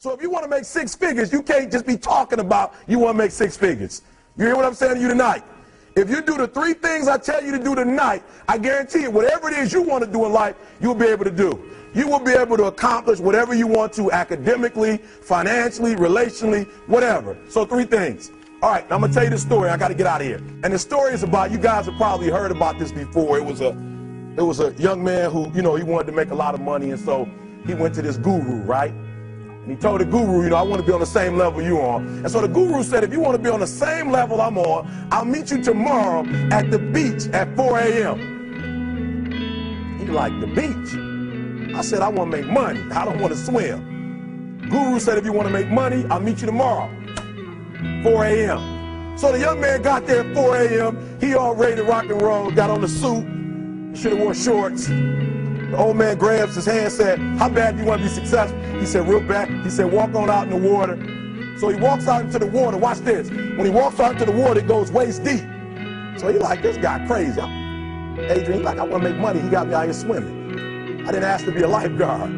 So if you want to make six figures, you can't just be talking about you want to make six figures. You hear what I'm saying to you tonight? If you do the three things I tell you to do tonight, I guarantee you, whatever it is you want to do in life, you'll be able to do. You will be able to accomplish whatever you want to academically, financially, relationally, whatever. So three things. All right, I'm going to tell you the story. I got to get out of here. And the story is about, you guys have probably heard about this before. It was a young man who, he wanted to make a lot of money, and so he went to this guru, right? And he told the guru, I want to be on the same level you're on. And so the guru said, if you want to be on the same level I'm on, I'll meet you tomorrow at the beach at 4 a.m. He like, the beach? I said, I want to make money. I don't want to swim. Guru said, if you want to make money, I'll meet you tomorrow, 4 a.m. So the young man got there at 4 a.m. He all ready to rock and roll, got on the suit. He should have worn shorts. The old man grabs his hand and said, how bad do you want to be successful? He said, real bad. He said, walk on out in the water. So he walks out into the water. Watch this. When he walks out into the water, it goes waist deep. So he like, this guy crazy. Adrian, he like, I want to make money. He got me out here swimming. I didn't ask to be a lifeguard.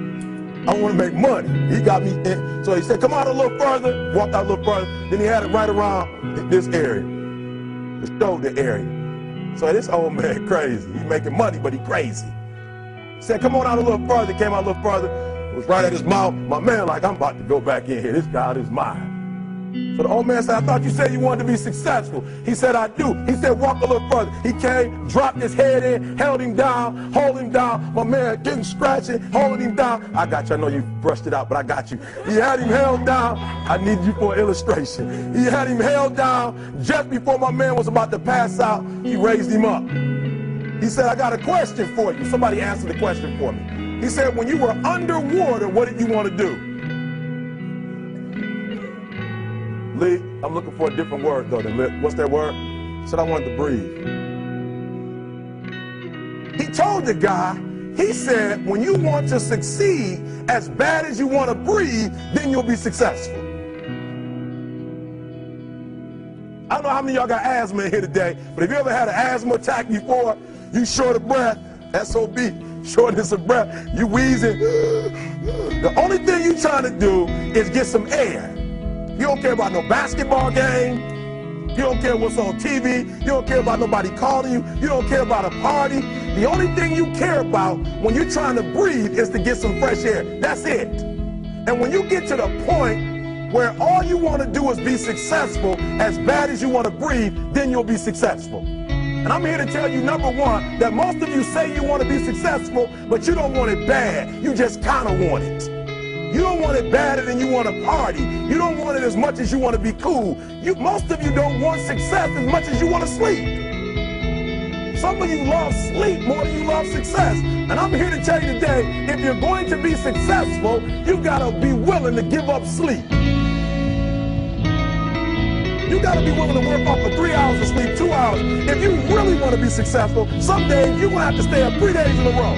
I want to make money. He got me in. So he said, come out a little further. Walked out a little further. Then he had it right around this area, the shoulder area. So this old man crazy. He's making money, but he crazy. He said, come on out a little further. Came out a little further. It was right at his mouth. My man like, I'm about to go back in here. This guy is mine. So the old man said, I thought you said you wanted to be successful. He said, I do. He said, walk a little further. He came, dropped his head in, held him down, hold him down. My man getting scratching, holding him down. I got you. I know you brushed it out, but I got you. He had him held down. I need you for an illustration. He had him held down. Just before my man was about to pass out, he raised him up. He said, I got a question for you. Somebody answered the question for me. He said, when you were underwater, what did you want to do? Lee, I'm looking for a different word though than lit. What's that word? He said, I wanted to breathe. He told the guy, he said, when you want to succeed as bad as you want to breathe, then you'll be successful. I don't know how many of y'all got asthma in here today, but if you ever had an asthma attack before, you short of breath, SOB, shortness of breath, you wheezing. The only thing you trying to do is get some air. You don't care about no basketball game. You don't care what's on TV. You don't care about nobody calling you. You don't care about a party. The only thing you care about when you're trying to breathe is to get some fresh air. That's it. And when you get to the point where all you want to do is be successful as bad as you want to breathe, then you'll be successful. And I'm here to tell you, number one, that most of you say you want to be successful, but you don't want it bad. You just kind of want it. You don't want it badder than you want to party. You don't want it as much as you want to be cool. Most of you don't want success as much as you want to sleep. Some of you love sleep more than you love success. And I'm here to tell you today, if you're going to be successful, you've got to be willing to give up sleep. You got to be willing to work off for 3 hours of sleep, 2 hours. If you really want to be successful, some days you're going to have to stay up 3 days in a row.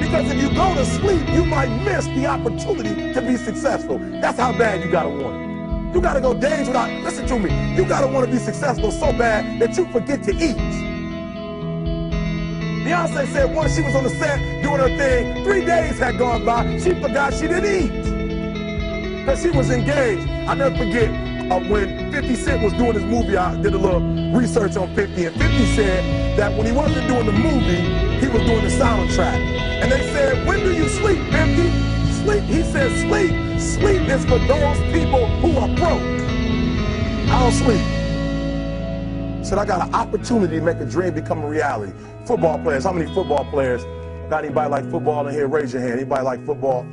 Because if you go to sleep, you might miss the opportunity to be successful. That's how bad you gotta want it. You gotta go days without, listen to me, you gotta want to be successful so bad that you forget to eat. Beyonce said once she was on the set doing her thing, 3 days had gone by, she forgot she didn't eat. Because she was engaged. I'll never forget when 50 Cent was doing his movie, I did a little research on 50, and 50 said that when he wasn't doing the movie, he was doing the soundtrack. And they said, when do you sleep, 50? Sleep, he said, sleep. Sleep is for those people who are broke. I don't sleep. He said, I got an opportunity to make a dream become a reality. Football players, how many football players? Got anybody like football in here? Raise your hand. Anybody like football?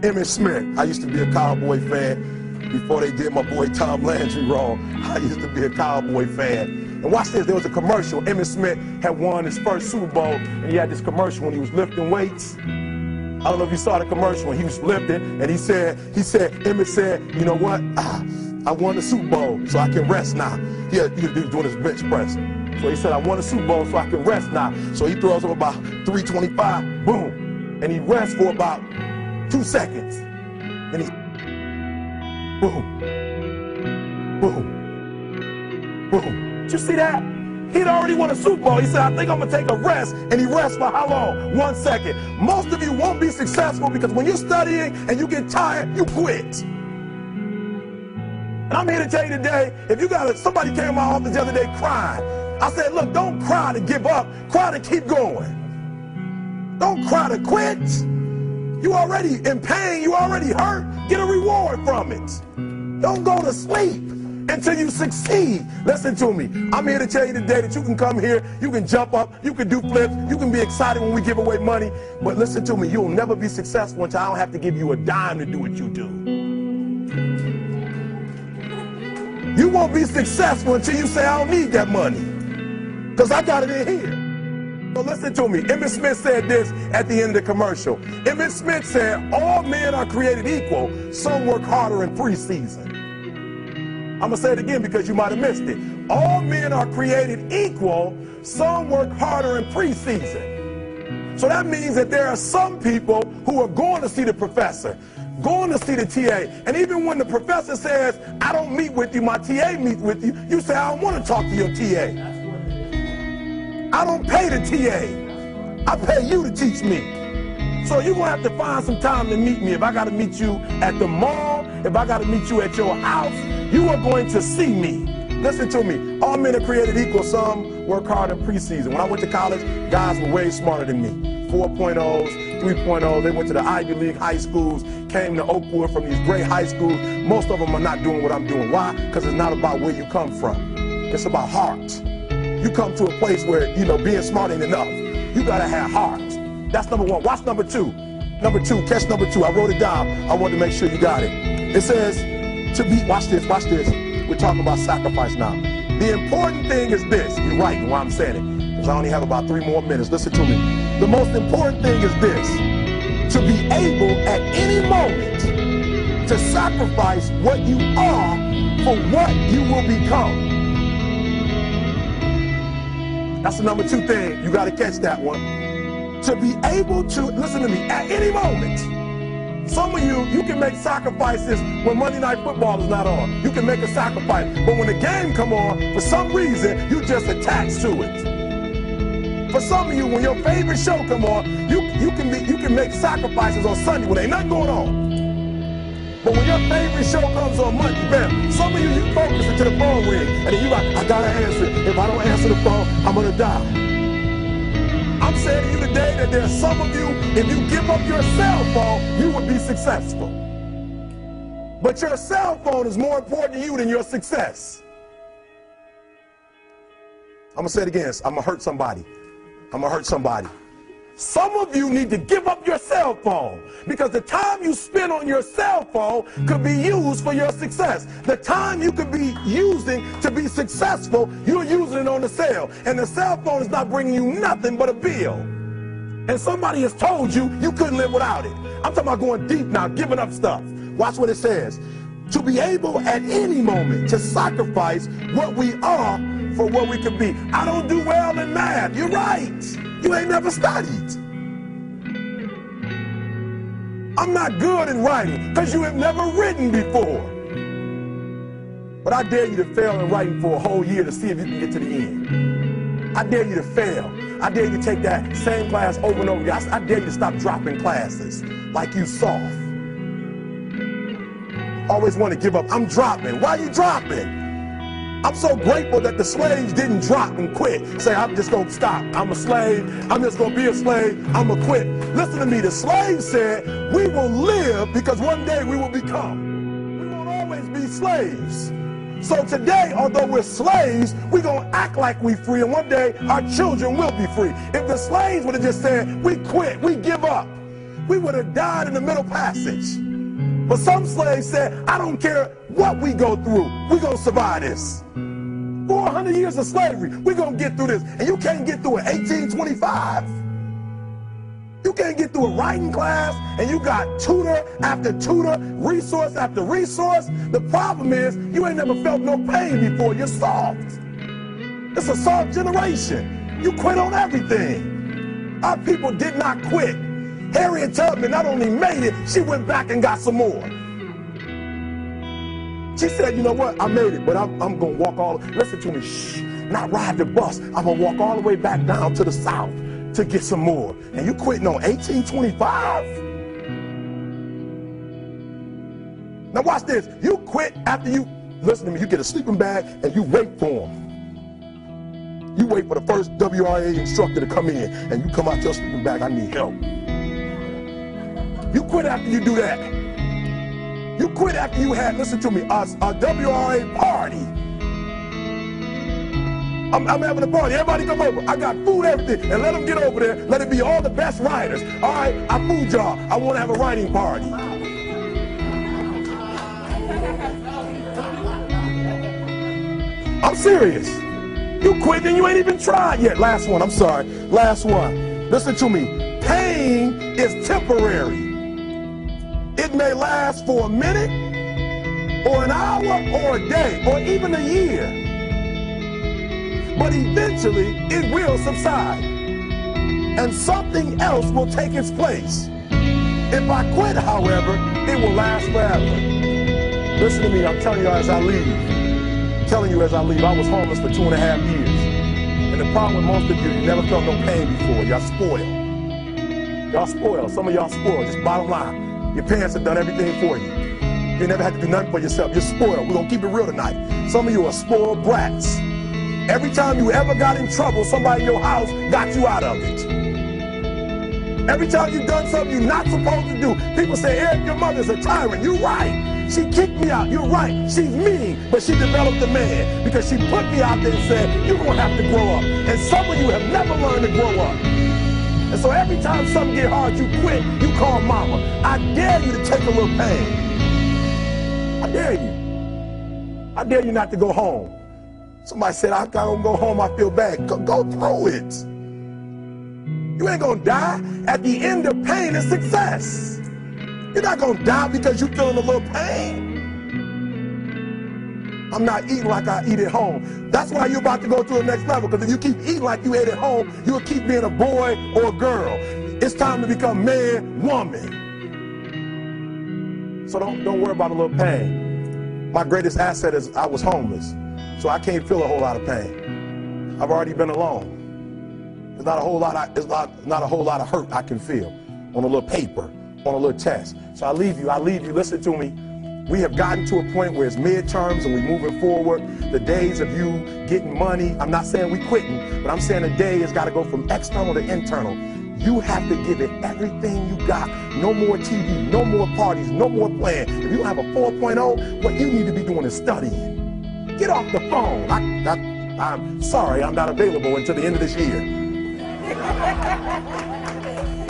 Emmitt Smith. I used to be a Cowboy fan. Before they did my boy Tom Landry wrong, I used to be a Cowboy fan. And watch this, there was a commercial. Emmitt Smith had won his first Super Bowl, and he had this commercial when he was lifting weights. I don't know if you saw the commercial when he was lifting, and he said, Emmitt said, you know what? I won the Super Bowl, so I can rest now. He was doing his bench press. So he said, I won the Super Bowl, so I can rest now. So he throws up about 325, boom. And he rests for about 2 seconds. Then he boom, boom, boom. Did you see that? He'd already won a Super Bowl. He said, I think I'm going to take a rest. And he rests for how long? 1 second. Most of you won't be successful because when you're studying and you get tired, you quit. And I'm here to tell you today, if you got somebody came to my office the other day crying. I said, look, don't cry to give up. Cry to keep going. Don't cry to quit. You already in pain. You already hurt. Get a reward from it. Don't go to sleep until you succeed. Listen to me. I'm here to tell you today that you can come here, you can jump up, you can do flips, you can be excited when we give away money. But listen to me, you'll never be successful until I don't have to give you a dime to do what you do. You won't be successful until you say, I don't need that money, because I got it in here. So listen to me. Emmitt Smith said this at the end of the commercial. Emmitt Smith said, all men are created equal. Some work harder in preseason. I'm going to say it again because you might have missed it. All men are created equal. Some work harder in preseason. So that means that there are some people who are going to see the professor, going to see the TA. And even when the professor says, I don't meet with you, my TA meets with you, you say, I don't want to talk to your TA. I don't pay the TA. I pay you to teach me. So you're going to have to find some time to meet me. If I got to meet you at the mall, if I got to meet you at your house, you are going to see me. Listen to me. All men are created equal. Some work hard in preseason. When I went to college, guys were way smarter than me. 4.0s, 3.0s. They went to the Ivy League high schools, came to Oakwood from these great high schools. Most of them are not doing what I'm doing. Why? Because it's not about where you come from. It's about heart. You come to a place where, being smart ain't enough. You got to have heart. That's number one. Watch number two. Number two, catch number two. I wrote it down. I wanted to make sure you got it. It says, watch this. We're talking about sacrifice now. The important thing is this. You're right in why I'm saying it, because I only have about 3 more minutes. Listen to me. The most important thing is this. To be able at any moment to sacrifice what you are for what you will become. That's the number 2 thing. You got to catch that one. To be able to, listen to me, at any moment. Some of you can make sacrifices when Monday Night Football is not on. You can make a sacrifice. But when the game come on, for some reason, you just attached to it. For some of you, when your favorite show come on, you can make sacrifices on Sunday when ain't nothing going on. But when your favorite show comes on Monday, bam, some of you focus until the phone ring, and then you like, I gotta answer it. If I don't answer the phone, I'm gonna die. I'm saying to you today that there are some of you, if you give up your cell phone, you would be successful. But your cell phone is more important to you than your success. I'm gonna say it again. I'm gonna hurt somebody. Some of you need to give up your cell phone, because the time you spend on your cell phone could be used for your success. The time you could be using to be successful, you're using it on the cell. And the cell phone is not bringing you nothing but a bill. And somebody has told you you couldn't live without it. I'm talking about going deep now, giving up stuff. Watch what it says. To be able at any moment to sacrifice what we are for what we could be. I don't do well in math. You're right. You ain't never studied. I'm not good in writing because you have never written before. But I dare you to fail in writing for a whole year to see if you can get to the end. I dare you to fail. I dare you to take that same class over and over again. I dare you to stop dropping classes like you soft. Always want to give up. I'm dropping. Why are you dropping? I'm so grateful that the slaves didn't drop and quit. Say, I'm just going to stop. I'm a slave. I'm just going to be a slave. I'm going to quit. Listen to me. The slaves said, we will live because one day we will become. We won't always be slaves. So today, although we're slaves, we're going to act like we're free, and one day our children will be free. If the slaves would have just said, we quit, we give up, we would have died in the Middle Passage. But some slaves said, I don't care what we go through, we're going to survive this. 400 years of slavery, we're going to get through this. And you can't get through it 1825. You can't get through a writing class, and you got tutor after tutor, resource after resource. The problem is, you ain't never felt no pain before. You're soft. It's a soft generation. You quit on everything. Our people did not quit. Harriet Tubman not only made it, she went back and got some more. She said, you know what, I made it, but I'm going to walk all, listen to me, shh. not ride the bus. I'm going to walk all the way back down to the south to get some more. And you quitting on 1825? Now watch this. You quit after you, listen to me, you get a sleeping bag and you wait for them. You wait for the first WRA instructor to come in and you come out your sleeping bag, I need help. You quit after you do that. You quit after you had, listen to me, a WRA party. I'm having a party. Everybody come over. I got food, everything. And let them get over there. Let it be all the best writers. All right, I food y'all. I want to have a writing party. I'm serious. You quit and you ain't even tried yet. Last one. I'm sorry. Last one. Listen to me. Pain is temporary. It may last for a minute or an hour or a day or even a year. But eventually, it will subside. And something else will take its place. If I quit, however, it will last forever. Listen to me, I'm telling you as I leave. I'm telling you as I leave, I was homeless for 2.5 years. And the problem with most of you never felt no pain before. Y'all spoiled. Y'all spoiled. Some of y'all spoiled, just bottom line. Your parents have done everything for you. You never had to do nothing for yourself. You're spoiled. We're going to keep it real tonight. Some of you are spoiled brats. Every time you ever got in trouble, somebody in your house got you out of it. Every time you've done something you're not supposed to do, people say, Eric, your mother's a tyrant. You're right. She kicked me out. You're right. She's mean, but she developed a man because she put me out there and said, you're going to have to grow up. And some of you have never learned to grow up. And so every time something get hard, you quit, you call mama. I dare you to take a little pain. I dare you. I dare you not to go home. Somebody said, I don't go home, I feel bad. Go through it. You ain't gonna die. At the end of pain is success. You're not gonna die because you're feeling a little pain. I'm not eating like I eat at home. That's why you're about to go to the next level, because if you keep eating like you ate at home, you'll keep being a boy or a girl. It's time to become man, woman. So don't worry about a little pain. My greatest asset is I was homeless. So I can't feel a whole lot of pain. I've already been alone. There's not a whole lot of hurt I can feel on a little paper, on a little test. So I leave you, listen to me. We have gotten to a point where it's midterms and we're moving forward. The days of you getting money, I'm not saying we quitting, but I'm saying the day has got to go from external to internal. You have to give it everything you got. No more TV, no more parties, no more playing. If you don't have a 4.0, what you need to be doing is studying. Get off the phone. I'm sorry, I'm not available until the end of this year.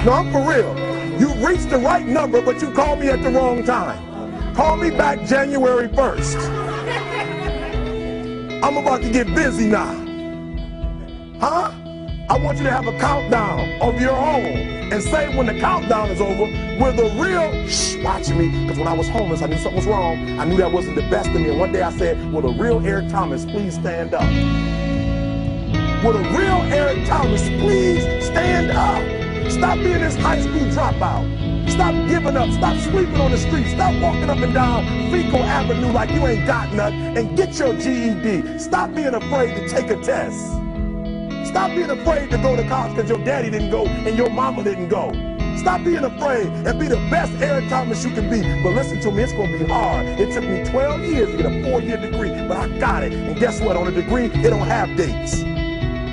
No, I'm for real. You reached the right number, but you called me at the wrong time. Call me back January 1st. I'm about to get busy now. Huh? I want you to have a countdown of your own and say when the countdown is over, we're the real, watch me, because when I was homeless, I knew something was wrong. I knew that wasn't the best of me. And one day I said, will the real Eric Thomas please stand up? Will the real Eric Thomas please stand up? Stop being this high school dropout. Stop giving up. Stop sleeping on the street. Stop walking up and down Fecal Avenue like you ain't got nothing, and get your GED. Stop being afraid to take a test. Stop being afraid to go to college because your daddy didn't go and your mama didn't go. Stop being afraid and be the best Eric Thomas you can be. But listen to me, it's going to be hard. It took me 12 years to get a 4-year degree, but I got it. And guess what? On a degree, it don't have dates.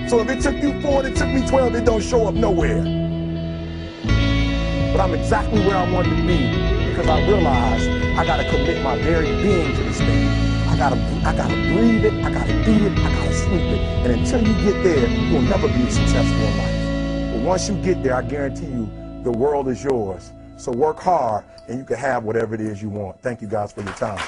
So if it took you 4 and it took me 12, it don't show up nowhere. But I'm exactly where I wanted to be because I realized I got to commit my very being to this thing. I gotta breathe it, I gotta eat it, I gotta sleep it. And until you get there, you'll never be successful in life. But once you get there, I guarantee you, the world is yours. So work hard and you can have whatever it is you want. Thank you guys for your time.